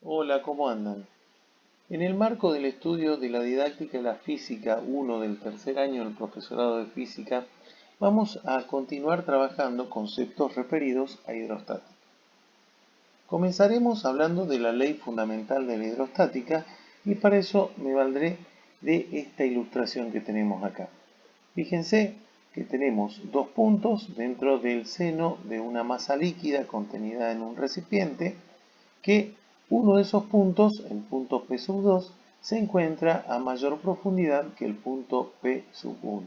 Hola, ¿cómo andan? En el marco del estudio de la didáctica de la física 1 del tercer año del profesorado de física, vamos a continuar trabajando conceptos referidos a hidrostática. Comenzaremos hablando de la ley fundamental de la hidrostática y para eso me valdré de esta ilustración que tenemos acá. Fíjense que tenemos dos puntos dentro del seno de una masa líquida contenida en un recipiente que uno de esos puntos, el punto P sub 2, se encuentra a mayor profundidad que el punto P sub 1.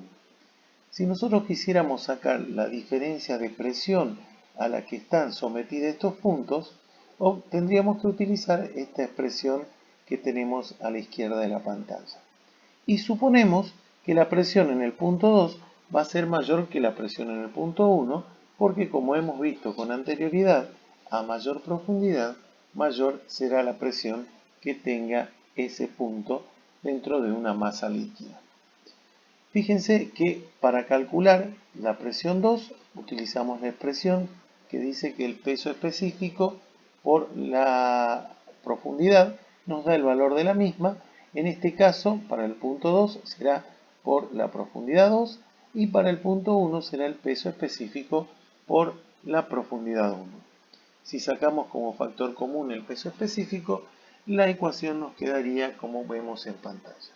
Si nosotros quisiéramos sacar la diferencia de presión a la que están sometidos estos puntos, tendríamos que utilizar esta expresión que tenemos a la izquierda de la pantalla. Y suponemos que la presión en el punto 2 va a ser mayor que la presión en el punto 1, porque como hemos visto con anterioridad, a mayor profundidad, mayor será la presión que tenga ese punto dentro de una masa líquida. Fíjense que para calcular la presión 2 utilizamos la expresión que dice que el peso específico por la profundidad nos da el valor de la misma. En este caso, para el punto 2 será por la profundidad 2 y para el punto 1 será el peso específico por la profundidad 1. Si sacamos como factor común el peso específico, la ecuación nos quedaría como vemos en pantalla.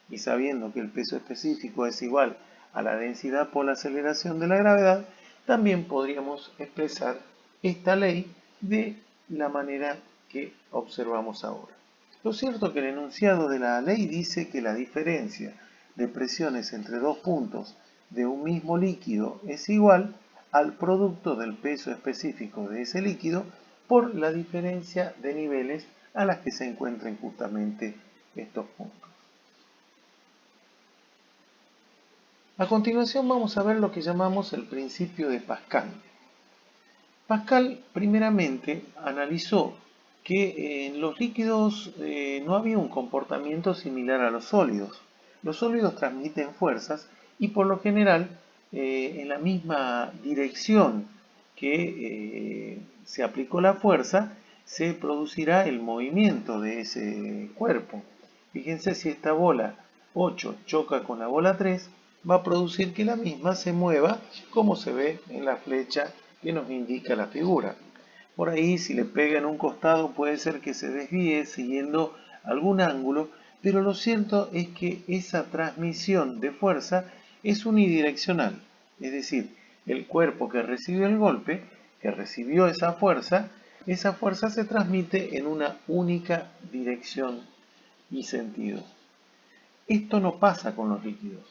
Y sabiendo que el peso específico es igual a la densidad por la aceleración de la gravedad, también podríamos expresar esta ley de la manera que observamos ahora. Lo cierto es que el enunciado de la ley dice que la diferencia de presiones entre dos puntos de un mismo líquido es igual al producto del peso específico de ese líquido por la diferencia de niveles a las que se encuentren justamente estos puntos. A continuación vamos a ver lo que llamamos el principio de Pascal. Pascal primeramente analizó que en los líquidos no había un comportamiento similar a los sólidos. Los sólidos transmiten fuerzas y por lo general en la misma dirección que se aplicó la fuerza se producirá el movimiento de ese cuerpo. Fíjense si esta bola 8 choca con la bola 3, va a producir que la misma se mueva como se ve en la flecha que nos indica la figura. Por ahí, si le pega en un costado, puede ser que se desvíe siguiendo algún ángulo, pero lo cierto es que esa transmisión de fuerza es unidireccional. Es decir, el cuerpo que recibió el golpe, que recibió esa fuerza se transmite en una única dirección y sentido. Esto no pasa con los líquidos.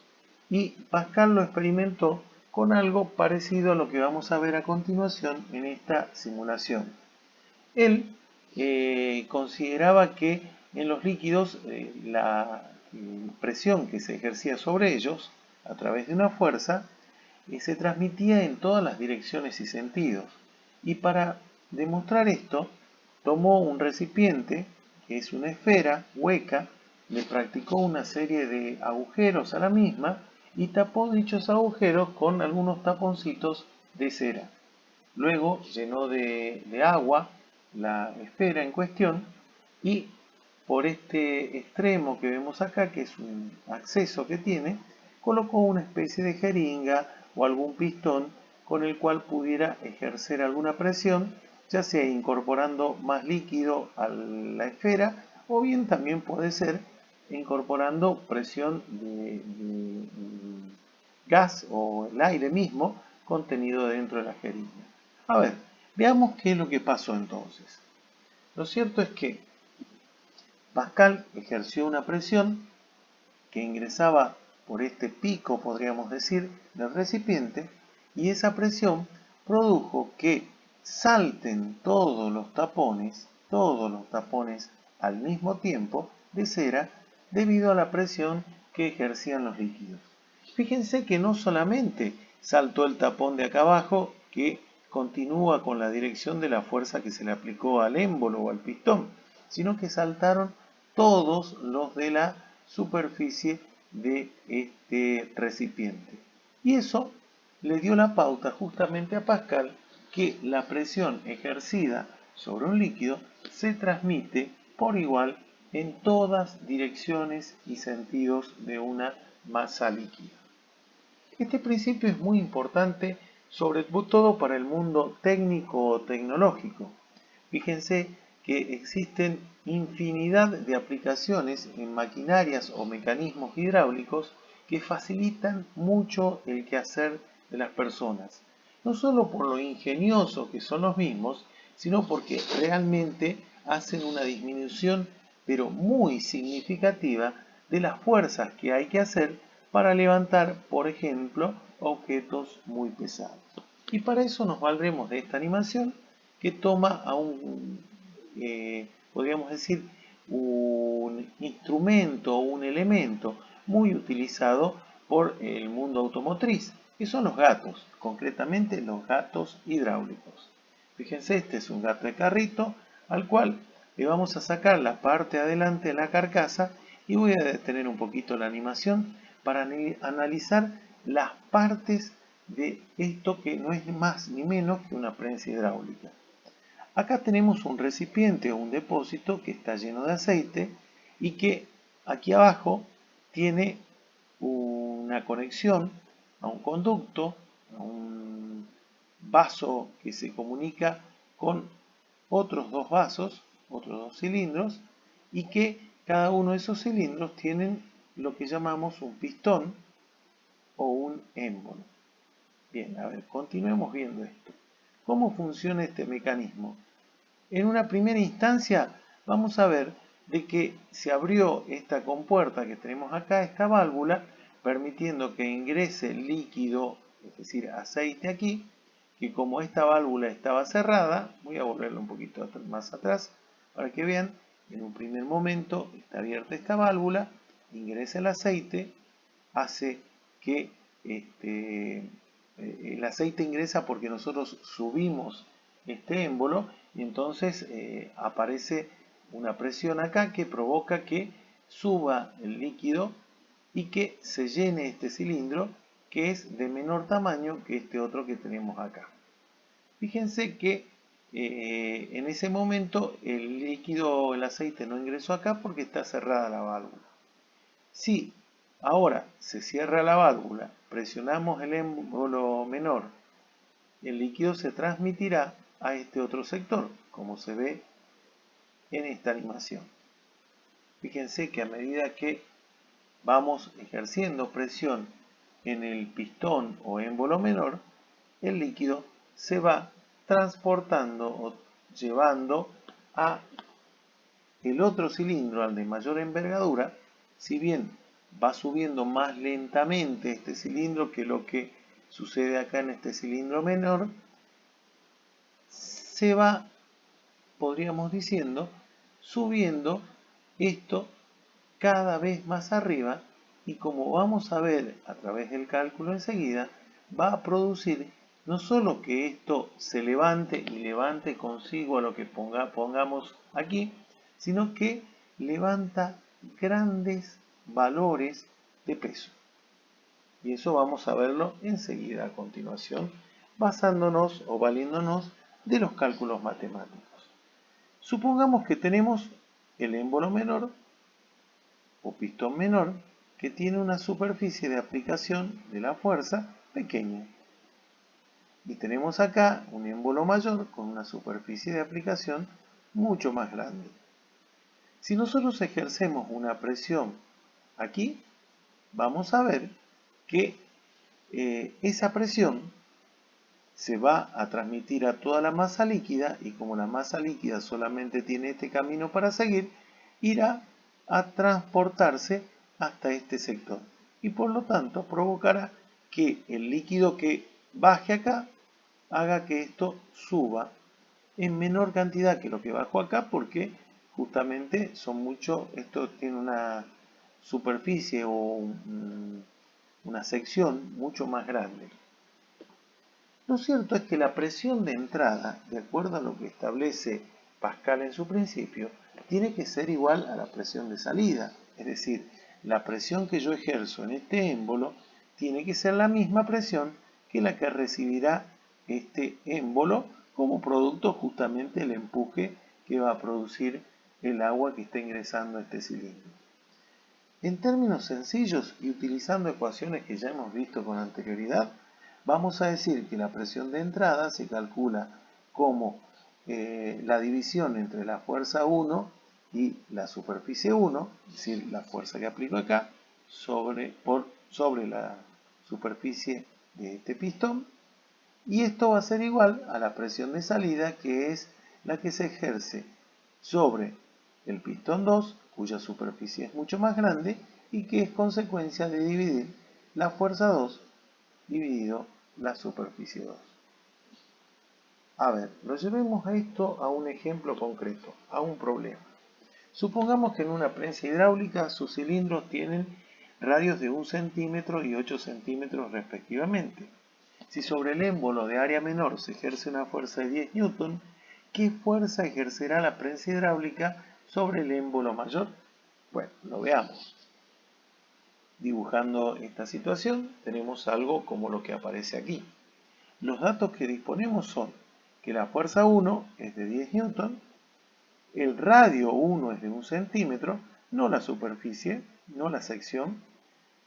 Y Pascal lo experimentó con algo parecido a lo que vamos a ver a continuación en esta simulación. Él consideraba que en los líquidos la presión que se ejercía sobre ellos a través de una fuerza se transmitía en todas las direcciones y sentidos. Y para demostrar esto, tomó un recipiente, que es una esfera hueca, le practicó una serie de agujeros a la misma y tapó dichos agujeros con algunos taponcitos de cera. Luego llenó de agua la esfera en cuestión y por este extremo que vemos acá, que es un acceso que tiene, colocó una especie de jeringa o algún pistón con el cual pudiera ejercer alguna presión, ya sea incorporando más líquido a la esfera o bien también puede ser incorporando presión de gas o el aire mismo contenido dentro de la jeringa. A ver, veamos qué es lo que pasó entonces. Lo cierto es que Pascal ejerció una presión que ingresaba por este pico, podríamos decir, del recipiente, y esa presión produjo que salten todos los tapones al mismo tiempo de cera debido a la presión que ejercían los líquidos. Fíjense que no solamente saltó el tapón de acá abajo, que continúa con la dirección de la fuerza que se le aplicó al émbolo o al pistón, sino que saltaron todos los de la superficie de este recipiente. Y eso le dio la pauta justamente a Pascal que la presión ejercida sobre un líquido se transmite por igual en todas direcciones y sentidos de una masa líquida. Este principio es muy importante, sobre todo para el mundo técnico o tecnológico. Fíjense que existen infinidad de aplicaciones en maquinarias o mecanismos hidráulicos que facilitan mucho el quehacer de las personas, no solo por lo ingenioso que son los mismos, sino porque realmente hacen una disminución, pero muy significativa, de las fuerzas que hay que hacer para levantar, por ejemplo, objetos muy pesados. Y para eso nos valdremos de esta animación que toma a podríamos decir, un instrumento o un elemento muy utilizado por el mundo automotriz, que son los gatos, concretamente los gatos hidráulicos. Fíjense, este es un gato de carrito al cual le vamos a sacar la parte adelante de la carcasa y voy a detener un poquito la animación para analizar las partes de esto que no es más ni menos que una prensa hidráulica. Acá tenemos un recipiente o un depósito que está lleno de aceite y que aquí abajo tiene una conexión a un conducto, a un vaso que se comunica con otros dos vasos, otros dos cilindros, y que cada uno de esos cilindros tienen lo que llamamos un pistón o un émbolo. Bien, a ver, continuemos viendo esto. ¿Cómo funciona este mecanismo? En una primera instancia vamos a ver de que se abrió esta compuerta que tenemos acá, esta válvula, permitiendo que ingrese líquido, es decir, aceite aquí, que como esta válvula estaba cerrada, voy a volverlo un poquito más atrás para que vean, en un primer momento está abierta esta válvula, ingresa el aceite, hace que el aceite ingresa porque nosotros subimos este émbolo y entonces aparece una presión acá que provoca que suba el líquido y que se llene este cilindro, que es de menor tamaño que este otro que tenemos acá. Fíjense que en ese momento el líquido, el aceite no ingresó acá porque está cerrada la válvula. Si ahora se cierra la válvula, presionamos el émbolo menor, el líquido se transmitirá a este otro sector, como se ve en esta animación. Fíjense que a medida que vamos ejerciendo presión en el pistón o émbolo menor, el líquido se va transportando o llevando a el otro cilindro, al de mayor envergadura. Si bien va subiendo más lentamente este cilindro que lo que sucede acá en este cilindro menor, se va, podríamos diciendo, subiendo esto cada vez más arriba y, como vamos a ver a través del cálculo enseguida, va a producir no solo que esto se levante y levante consigo a lo que pongamos aquí, sino que levanta grandes valores de peso. Y eso vamos a verlo enseguida a continuación, basándonos o valiéndonos de los cálculos matemáticos. Supongamos que tenemos el émbolo menor o pistón menor que tiene una superficie de aplicación de la fuerza pequeña. Y tenemos acá un émbolo mayor con una superficie de aplicación mucho más grande. Si nosotros ejercemos una presión aquí, vamos a ver que esa presión se va a transmitir a toda la masa líquida y como la masa líquida solamente tiene este camino para seguir, irá a transportarse hasta este sector y por lo tanto provocará que el líquido que baje acá haga que esto suba en menor cantidad que lo que bajó acá porque justamente esto tiene una superficie o una sección mucho más grande. Lo cierto es que la presión de entrada, de acuerdo a lo que establece Pascal en su principio, tiene que ser igual a la presión de salida. Es decir, la presión que yo ejerzo en este émbolo tiene que ser la misma presión que la que recibirá este émbolo como producto justamente del empuje que va a producir el agua que está ingresando a este cilindro. En términos sencillos y utilizando ecuaciones que ya hemos visto con anterioridad, vamos a decir que la presión de entrada se calcula como la división entre la fuerza 1 y la superficie 1, es decir, la fuerza que aplico acá, sobre la superficie de este pistón, y esto va a ser igual a la presión de salida, que es la que se ejerce sobre el pistón 2, cuya superficie es mucho más grande y que es consecuencia de dividir la fuerza 2 dividido la superficie 2. A ver, lo llevemos a esto a un ejemplo concreto, a un problema. Supongamos que en una prensa hidráulica sus cilindros tienen radios de 1 centímetro y 8 centímetros respectivamente. Si sobre el émbolo de área menor se ejerce una fuerza de 10 newton, ¿qué fuerza ejercerá la prensa hidráulica sobre el émbolo mayor? Bueno, lo veamos. Dibujando esta situación, tenemos algo como lo que aparece aquí. Los datos que disponemos son que la fuerza 1 es de 10 newton, el radio 1 es de 1 centímetro, no la superficie, no la sección,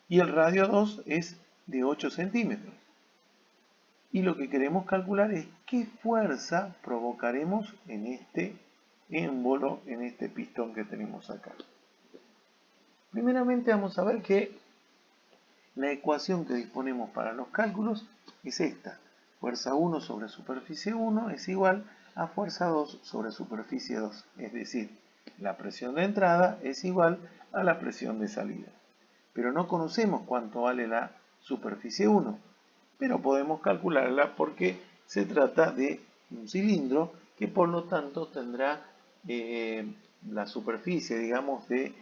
y el radio 2 es de 8 centímetros. Y lo que queremos calcular es qué fuerza provocaremos en este émbolo, en este pistón que tenemos acá. Primeramente vamos a ver que la ecuación que disponemos para los cálculos es esta. Fuerza 1 sobre superficie 1 es igual a fuerza 2 sobre superficie 2. Es decir, la presión de entrada es igual a la presión de salida. Pero no conocemos cuánto vale la superficie 1. Pero podemos calcularla porque se trata de un cilindro que por lo tanto tendrá la superficie, digamos, del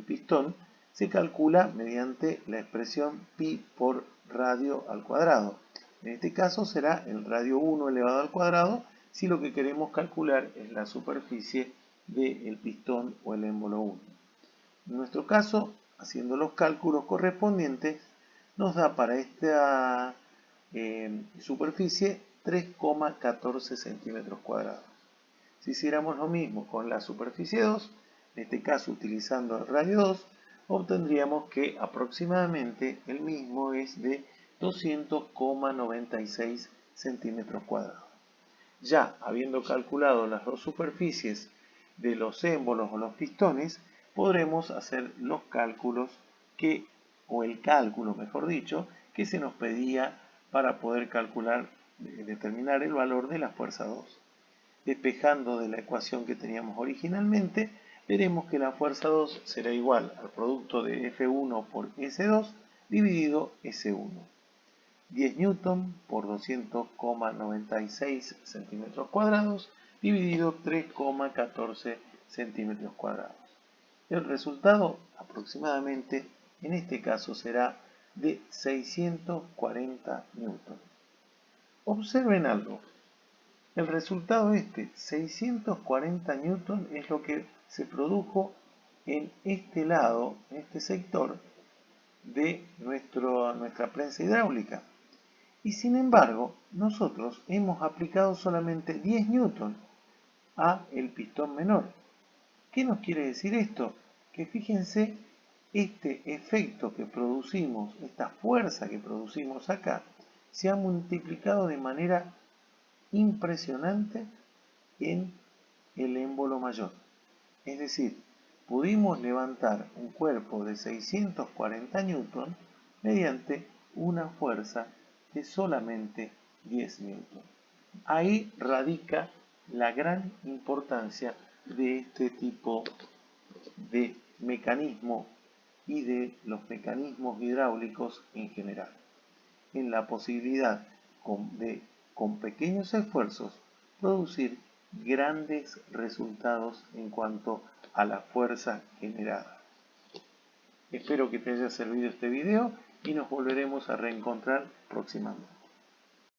pistón, se calcula mediante la expresión pi por radio al cuadrado. En este caso será el radio 1 elevado al cuadrado si lo que queremos calcular es la superficie del pistón o el émbolo 1. En nuestro caso, haciendo los cálculos correspondientes, nos da para esta superficie 3,14 centímetros cuadrados. Si hiciéramos lo mismo con la superficie 2, en este caso utilizando el radio 2, obtendríamos que aproximadamente el mismo es de 200,96 centímetros cuadrados. Ya habiendo calculado las dos superficies de los émbolos o los pistones, podremos hacer los cálculos o el cálculo, mejor dicho, que se nos pedía para poder determinar el valor de la fuerza 2. Despejando de la ecuación que teníamos originalmente, veremos que la fuerza 2 será igual al producto de F1 por S2 dividido S1. 10 newton por 200,96 centímetros cuadrados dividido 3,14 centímetros cuadrados. El resultado aproximadamente en este caso será de 640 newton. Observen algo. El resultado 640 newton, es lo que se produjo en este lado, en este sector de nuestra prensa hidráulica. Y sin embargo, nosotros hemos aplicado solamente 10 newton a el pistón menor. ¿Qué nos quiere decir esto? Que fíjense, este efecto que producimos, esta fuerza que producimos acá, se ha multiplicado de manera impresionante en el émbolo mayor. Es decir, pudimos levantar un cuerpo de 640 newton mediante una fuerza de solamente 10 newton. Ahí radica la gran importancia de este tipo de mecanismo y de los mecanismos hidráulicos en general, en la posibilidad de, con pequeños esfuerzos, producir grandes resultados en cuanto a la fuerza generada. Espero que te haya servido este video y nos volveremos a reencontrar próximamente.